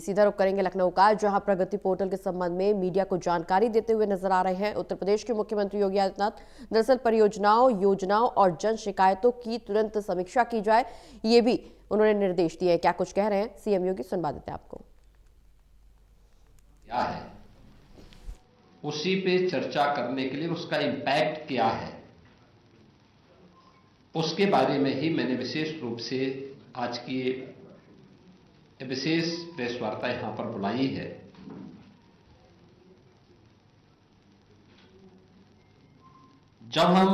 सीधा रुख करेंगे लखनऊ का, जहां प्रगति पोर्टल के संबंध में मीडिया को जानकारी देते हुए नजर आ रहे हैं उत्तर प्रदेश के मुख्यमंत्री योगी आदित्यनाथ। दरअसल परियोजनाओं, योजनाओं और जन शिकायतों की तुरंत समीक्षा की जाए, ये भी उन्होंने निर्देश दिए। क्या कुछ कह रहे हैं सीएम योगी, सुनवा देते हैं आपको। क्या है उसी पे चर्चा करने के लिए उसका इंपैक्ट क्या है, उसके बारे में ही मैंने विशेष रूप से आज की विशेष प्रेस वार्ता यहां पर बुलाई है। जब हम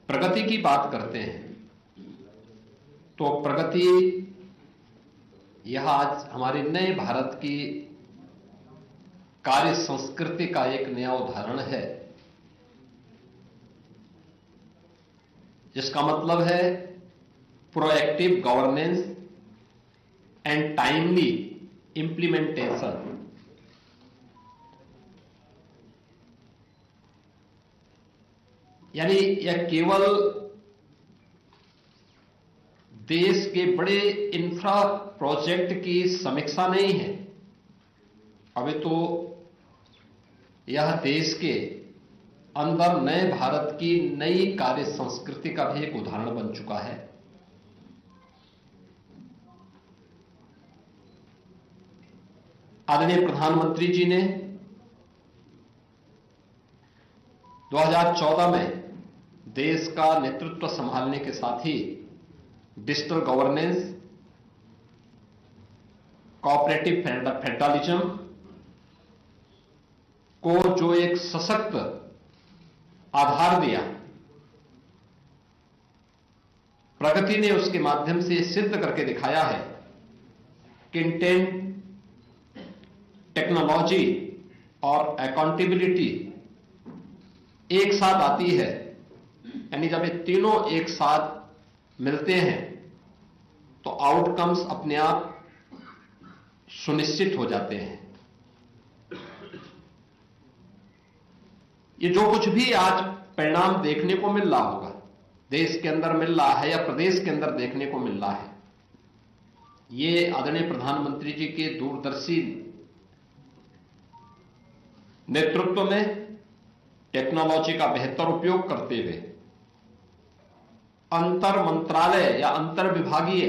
प्रगति की बात करते हैं तो प्रगति यह आज हमारे नए भारत की कार्य संस्कृति का एक नया उदाहरण है, जिसका मतलब है proactive governance and timely implementation. यानी यह केवल देश के बड़े इंफ्रा प्रोजेक्ट की समीक्षा नहीं है, अभी तो यह देश के अंदर नए भारत की नई कार्य संस्कृति का भी एक उदाहरण बन चुका है। आदरणीय प्रधानमंत्री जी ने 2014 में देश का नेतृत्व संभालने के साथ ही डिजिटल गवर्नेंस, कोऑपरेटिव फेडरलिज्म को जो एक सशक्त आधार दिया, प्रगति ने उसके माध्यम से सिद्ध करके दिखाया है कि इंटेंट, टेक्नोलॉजी और अकाउंटेबिलिटी एक साथ आती है। यानी जब ये तीनों एक साथ मिलते हैं तो आउटकम्स अपने आप सुनिश्चित हो जाते हैं। ये जो कुछ भी आज परिणाम देखने को मिल रहा होगा, देश के अंदर मिल रहा है या प्रदेश के अंदर देखने को मिल रहा है, ये आदरणीय प्रधानमंत्री जी के दूरदर्शी नेतृत्व में टेक्नोलॉजी का बेहतर उपयोग करते हुए अंतर मंत्रालय या अंतर विभागीय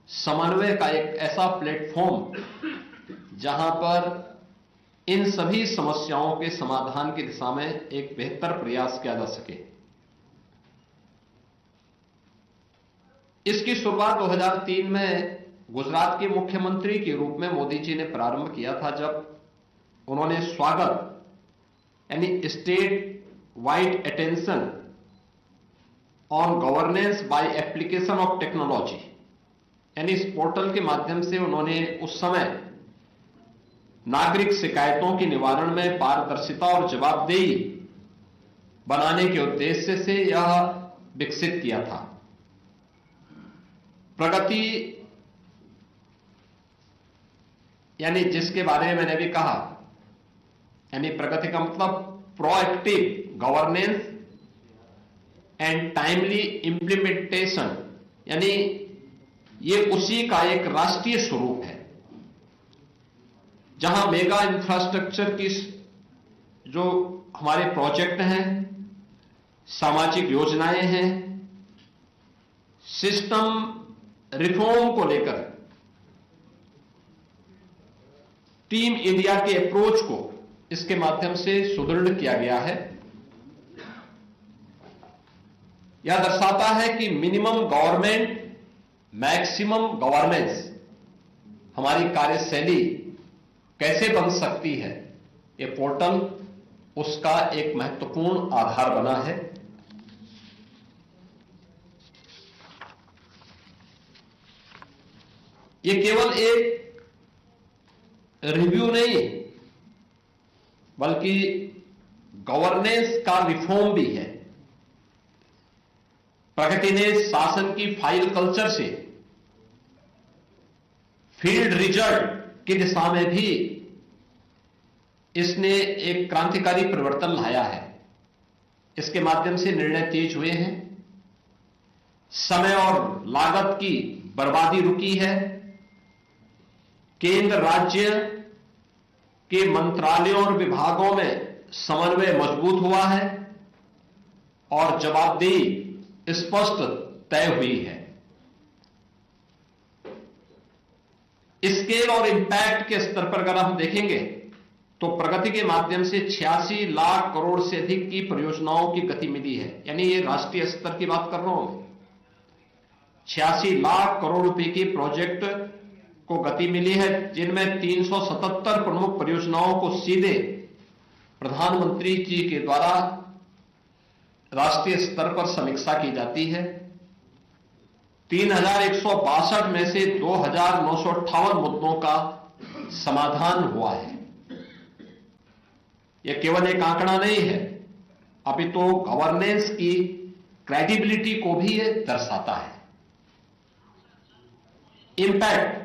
समन्वय का एक ऐसा प्लेटफॉर्म जहां पर इन सभी समस्याओं के समाधान की दिशा में एक बेहतर प्रयास किया जा सके। इसकी शुरुआत 2003 में गुजरात के मुख्यमंत्री के रूप में मोदी जी ने प्रारंभ किया था, जब उन्होंने स्वागत यानी state wide attention on governance by application of technology, यानी इस पोर्टल के माध्यम से उन्होंने उस समय नागरिक शिकायतों के निवारण में पारदर्शिता और जवाबदेही बनाने के उद्देश्य से यह विकसित किया था। प्रगति यानी जिसके बारे में मैंने भी कहा, यानी प्रगति का मतलब proactive governance and timely implementation, यानी ये उसी का एक राष्ट्रीय स्वरूप है, जहां मेगा इंफ्रास्ट्रक्चर की जो हमारे प्रोजेक्ट हैं, सामाजिक योजनाएं हैं, सिस्टम रिफॉर्म को लेकर टीम इंडिया के अप्रोच को इसके माध्यम से सुदृढ़ किया गया है। यह दर्शाता है कि मिनिमम गवर्नमेंट मैक्सिमम गवर्नेंस हमारी कार्यशैली कैसे बन सकती है। यह पोर्टल उसका एक महत्वपूर्ण आधार बना है। यह केवल एक रिव्यू नहीं, बल्कि गवर्नेंस का रिफॉर्म भी है। प्रगति ने शासन की फाइल कल्चर से फील्ड रिजल्ट की दिशा में भी इसने एक क्रांतिकारी परिवर्तन लाया है। इसके माध्यम से निर्णय तेज हुए हैं, समय और लागत की बर्बादी रुकी है, केंद्र राज्य के मंत्रालयों और विभागों में समन्वय मजबूत हुआ है और जवाबदेही स्पष्ट तय हुई है। स्केल और इंपैक्ट के स्तर पर अगर हम देखेंगे तो प्रगति के माध्यम से 86 लाख करोड़ से अधिक की परियोजनाओं की गति मिली है। यानी ये राष्ट्रीय स्तर की बात कर रहा हूं। 86 लाख करोड़ रुपए की प्रोजेक्ट को गति मिली है, जिनमें 377 प्रमुख परियोजनाओं को सीधे प्रधानमंत्री जी के द्वारा राष्ट्रीय स्तर पर समीक्षा की जाती है। 3162 में से 2958 मुद्दों का समाधान हुआ है। यह केवल एक आंकड़ा नहीं है, अपितु गवर्नेंस की क्रेडिबिलिटी को भी यह दर्शाता है। इंपैक्ट,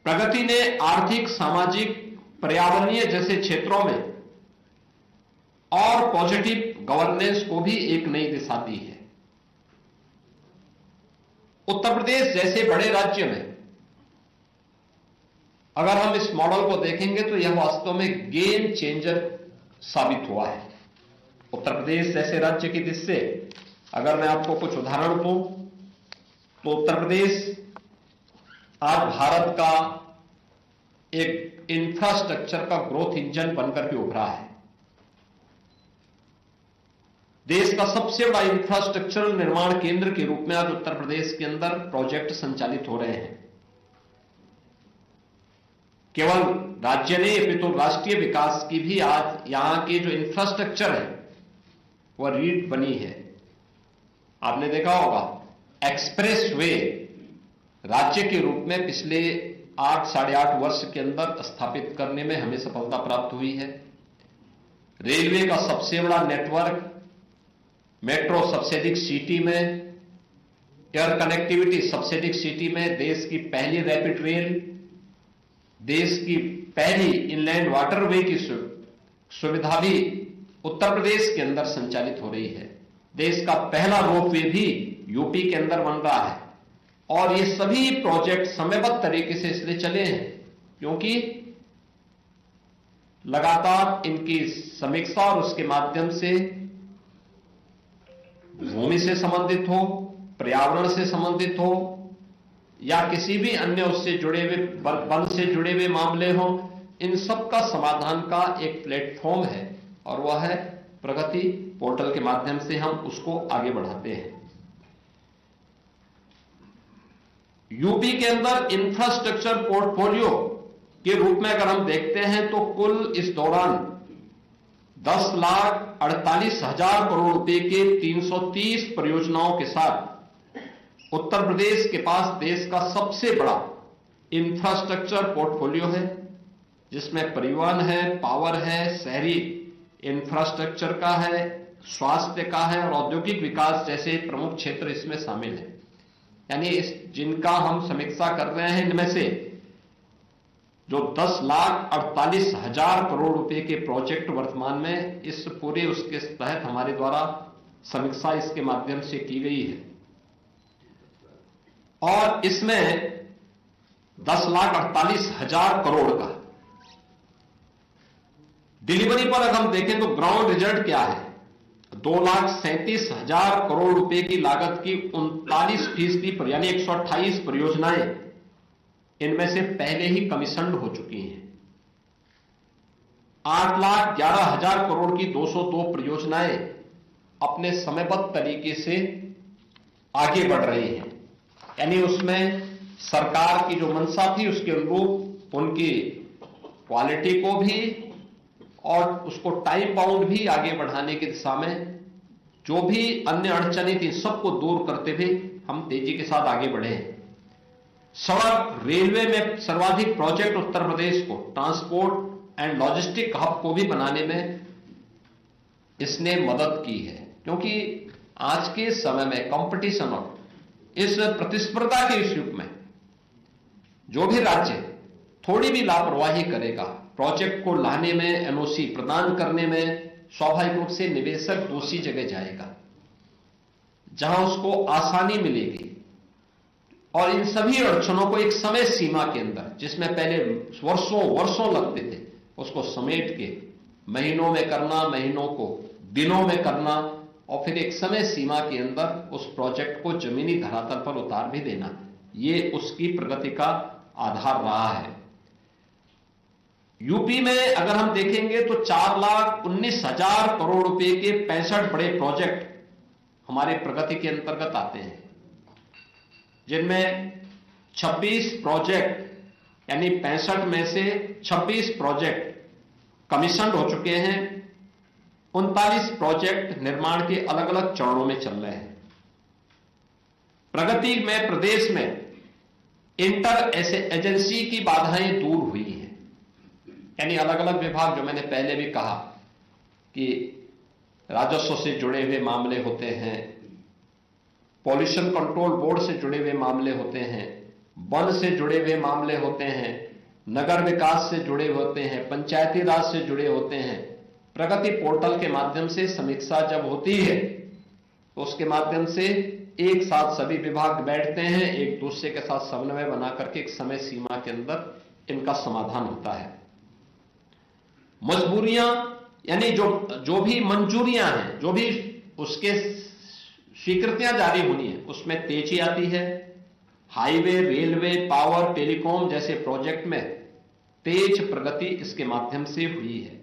प्रगति ने आर्थिक, सामाजिक, पर्यावरणीय जैसे क्षेत्रों में और पॉजिटिव गवर्नेंस को भी एक नई दिशा दी है। उत्तर प्रदेश जैसे बड़े राज्य में अगर हम इस मॉडल को देखेंगे तो यह वास्तव में गेम चेंजर साबित हुआ है। उत्तर प्रदेश जैसे राज्य की दृष्टि से अगर मैं आपको कुछ उदाहरण दूं तो उत्तर प्रदेश आज भारत का एक इंफ्रास्ट्रक्चर का ग्रोथ इंजन बनकर के उभरा है। देश का सबसे बड़ा इंफ्रास्ट्रक्चरल निर्माण केंद्र के रूप में आज उत्तर प्रदेश के अंदर प्रोजेक्ट संचालित हो रहे हैं। केवल राज्य नहीं अपितु राष्ट्रीय विकास की भी आज यहां के जो इंफ्रास्ट्रक्चर है वह रीढ़ बनी है। आपने देखा होगा एक्सप्रेस वे राज्य के रूप में पिछले 8-8.5 वर्ष के अंदर स्थापित करने में हमें सफलता प्राप्त हुई है। रेलवे का सबसे बड़ा नेटवर्क, मेट्रो सबसे अधिक सिटी में, एयर कनेक्टिविटी सबसे अधिक सिटी में, देश की पहली रैपिड रेल, देश की पहली इनलैंड वाटरवे की सुविधा भी उत्तर प्रदेश के अंदर संचालित हो रही है। देश का पहला रोपवे भी यूपी के अंदर बन रहा है। और ये सभी प्रोजेक्ट समयबद्ध तरीके से इसलिए चले हैं क्योंकि लगातार इनकी समीक्षा और उसके माध्यम से भूमि से संबंधित हो, पर्यावरण से संबंधित हो या किसी भी अन्य उससे जुड़े हुए वन से जुड़े हुए मामले हो, इन सब का समाधान का एक प्लेटफॉर्म है और वह है प्रगति पोर्टल के माध्यम से हम उसको आगे बढ़ाते हैं। यूपी के अंदर इंफ्रास्ट्रक्चर पोर्टफोलियो के रूप में अगर हम देखते हैं तो कुल इस दौरान 10,48,000 करोड़ रुपए के 330 परियोजनाओं के साथ उत्तर प्रदेश के पास देश का सबसे बड़ा इंफ्रास्ट्रक्चर पोर्टफोलियो है, जिसमें परिवहन है, पावर है, शहरी इंफ्रास्ट्रक्चर का है, स्वास्थ्य का है और औद्योगिक विकास जैसे प्रमुख क्षेत्र इसमें शामिल हैं। यानी जिनका हम समीक्षा कर रहे हैं इनमें से जो 10,48,000 करोड़ रुपए के प्रोजेक्ट वर्तमान में इस पूरे उसके तहत हमारे द्वारा समीक्षा इसके माध्यम से की गई है और इसमें 10,48,000 करोड़ का डिलीवरी पर अगर हम देखें तो ग्राउंड रिजल्ट क्या है, 2,37,000 करोड़ रुपए की लागत की 39% पर यानी 128 परियोजनाएं इनमें से पहले ही कमीशन्ड हो चुकी हैं। 8,11,000 करोड़ की 202 परियोजनाएं अपने समयबद्ध तरीके से आगे बढ़ रही हैं। यानी उसमें सरकार की जो मंशा थी उसके अनुरूप उनकी क्वालिटी को भी और उसको टाइम बाउंड भी आगे बढ़ाने की दिशा में जो भी अन्य अड़चनें थी सबको दूर करते हुए हम तेजी के साथ आगे बढ़े हैं। सड़क, रेलवे में सर्वाधिक प्रोजेक्ट उत्तर प्रदेश को ट्रांसपोर्ट एंड लॉजिस्टिक हब को भी बनाने में इसने मदद की है, क्योंकि आज के समय में कंपटीशन और इस प्रतिस्पर्धा के इस युग में जो भी राज्य थोड़ी भी लापरवाही करेगा प्रोजेक्ट को लाने में, एनओसी प्रदान करने में, स्वाभाविक रूप से निवेशक दूसरी जगह जाएगा जहां उसको आसानी मिलेगी। और इन सभी अड़चनों को एक समय सीमा के अंदर, जिसमें पहले वर्षों वर्षों लगते थे, उसको समेट के महीनों में करना, महीनों को दिनों में करना, और फिर एक समय सीमा के अंदर उस प्रोजेक्ट को जमीनी धरातल पर उतार भी देना, ये उसकी प्रगति का आधार रहा है। यूपी में अगर हम देखेंगे तो 4,19,000 करोड़ रुपए के 65 बड़े प्रोजेक्ट हमारे प्रगति के अंतर्गत आते हैं, जिनमें 26 प्रोजेक्ट यानी 65 में से 26 प्रोजेक्ट कमीशन हो चुके हैं, 39 प्रोजेक्ट निर्माण के अलग अलग चरणों में चल रहे हैं। प्रगति में प्रदेश में इंटर एजेंसी की बाधाएं दूर हुई हैं, यानी अलग अलग विभाग, जो मैंने पहले भी कहा कि राजस्व से जुड़े हुए मामले होते हैं, पॉल्यूशन कंट्रोल बोर्ड से जुड़े हुए मामले होते हैं, वन से जुड़े हुए मामले होते हैं, नगर विकास से जुड़े होते हैं, पंचायती राज से जुड़े होते हैं। प्रगति पोर्टल के माध्यम से समीक्षा जब होती है तो उसके माध्यम से एक साथ सभी विभाग बैठते हैं, एक दूसरे के साथ समन्वय बना करके एक समय सीमा के अंदर इनका समाधान होता है। मजबूरियां यानी जो भी मंजूरियां हैं, जो भी उसके स्वीकृतियां जारी होनी है, उसमें तेजी आती है। हाईवे, रेलवे, पावर, टेलीकॉम जैसे प्रोजेक्ट में तेज प्रगति इसके माध्यम से हुई है।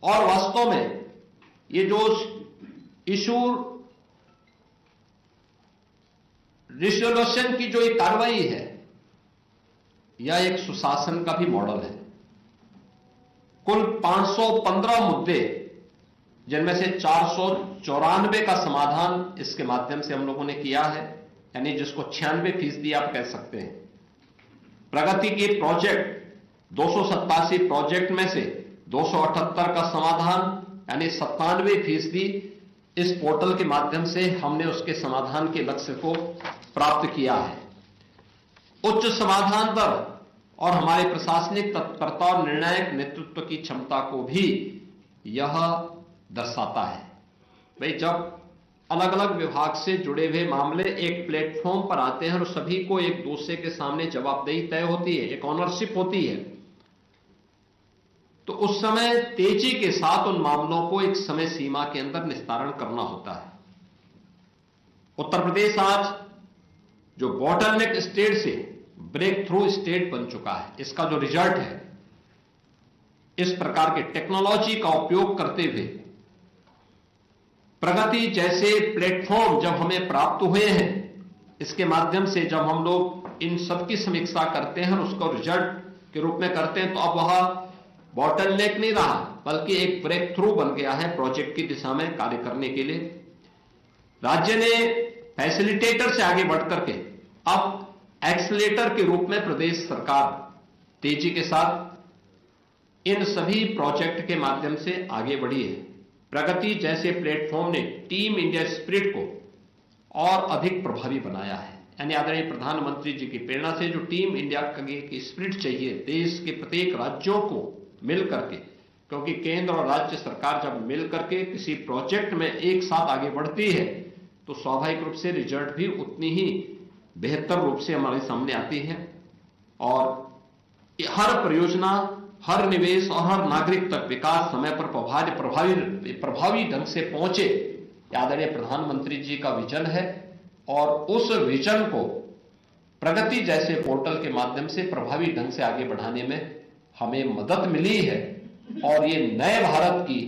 और वास्तव में ये जो इशू रिजोल्यूशन की जो एक कार्रवाई है, यह एक सुशासन का भी मॉडल है। कुल 515 मुद्दे, जिनमें से 494 का समाधान इसके माध्यम से हम लोगों ने किया है, यानी जिसको 96% आप कह सकते हैं। प्रगति के प्रोजेक्ट 287 प्रोजेक्ट में से 278 का समाधान यानी 97% इस पोर्टल के माध्यम से हमने उसके समाधान के लक्ष्य को प्राप्त किया है। उच्च समाधान दर और हमारे प्रशासनिक तत्परता और निर्णायक नेतृत्व की क्षमता को भी यह दर्शाता है। भाई, जब अलग अलग विभाग से जुड़े हुए मामले एक प्लेटफॉर्म पर आते हैं और सभी को एक दूसरे के सामने जवाबदेही तय होती है, एक ऑनरशिप होती है, तो उस समय तेजी के साथ उन मामलों को एक समय सीमा के अंदर निस्तारण करना होता है। उत्तर प्रदेश आज जो बॉटलनेक स्टेट से ब्रेक थ्रू स्टेट बन चुका है, इसका जो रिजल्ट है, इस प्रकार के टेक्नोलॉजी का उपयोग करते हुए प्रगति जैसे प्लेटफॉर्म जब हमें प्राप्त हुए हैं, इसके माध्यम से जब हम लोग इन सब की समीक्षा करते हैं और उसको रिजल्ट के रूप में करते हैं, तो अब वह बॉटलनेक नहीं रहा, बल्कि एक ब्रेक थ्रू बन गया है प्रोजेक्ट की दिशा में कार्य करने के लिए। राज्य ने फैसिलिटेटर से आगे बढ़ करके अब एक्सीलेटर के रूप में प्रदेश सरकार तेजी के साथ इन सभी प्रोजेक्ट के माध्यम से आगे बढ़ी है। प्रगति जैसे प्लेटफॉर्म ने टीम इंडिया स्पिरिट को और अधिक प्रभावी बनाया है, यानी आदरणीय प्रधानमंत्री जी की प्रेरणा से जो टीम इंडिया की स्पिरिट चाहिए देश के प्रत्येक राज्यों को मिल करके, क्योंकि केंद्र और राज्य सरकार जब मिल करके किसी प्रोजेक्ट में एक साथ आगे बढ़ती है तो स्वाभाविक रूप से रिजल्ट भी उतनी ही बेहतर रूप से हमारे सामने आती है। और हर परियोजना, हर निवेश और हर नागरिक तक विकास समय पर प्रभावी ढंग से पहुंचे, आदरणीय प्रधानमंत्री जी का विजन है। और उस विजन को प्रगति जैसे पोर्टल के माध्यम से प्रभावी ढंग से आगे बढ़ाने में हमें मदद मिली है। और ये नए भारत की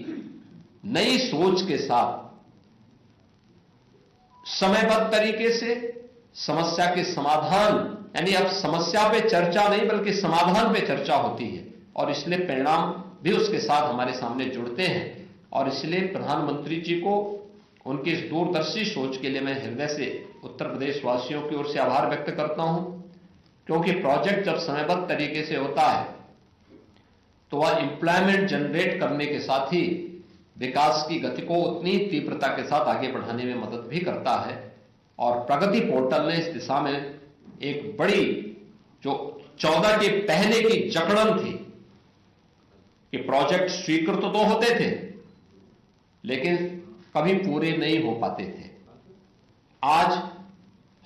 नई सोच के साथ समयबद्ध तरीके से समस्या के समाधान, यानी अब समस्या पे चर्चा नहीं बल्कि समाधान पे चर्चा होती है, और इसलिए परिणाम भी उसके साथ हमारे सामने जुड़ते हैं। और इसलिए प्रधानमंत्री जी को उनकी इस दूरदर्शी सोच के लिए मैं हृदय से उत्तर प्रदेश वासियों की ओर से आभार व्यक्त करता हूं, क्योंकि प्रोजेक्ट जब समयबद्ध तरीके से होता है तो वह एम्प्लॉयमेंट जनरेट करने के साथ ही विकास की गति को उतनी तीव्रता के साथ आगे बढ़ाने में मदद भी करता है। और प्रगति पोर्टल ने इस दिशा में एक बड़ी, जो 14 के पहले की जकड़न थी कि प्रोजेक्ट स्वीकृत तो होते थे लेकिन कभी पूरे नहीं हो पाते थे, आज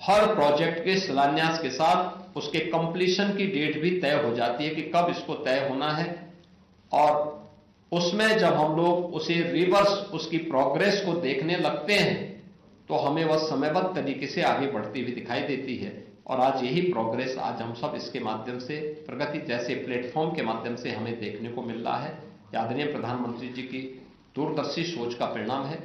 हर प्रोजेक्ट के शिलान्यास के साथ उसके कंप्लीशन की डेट भी तय हो जाती है कि कब इसको तय होना है, और उसमें जब हम लोग उसे रिवर्स उसकी प्रोग्रेस को देखने लगते हैं तो हमें वह समयबद्ध तरीके से आगे बढ़ती हुई दिखाई देती है। और आज यही प्रोग्रेस आज हम सब इसके माध्यम से, प्रगति जैसे प्लेटफॉर्म के माध्यम से हमें देखने को मिल रहा है। आदरणीय प्रधानमंत्री जी की दूरदर्शी सोच का परिणाम है।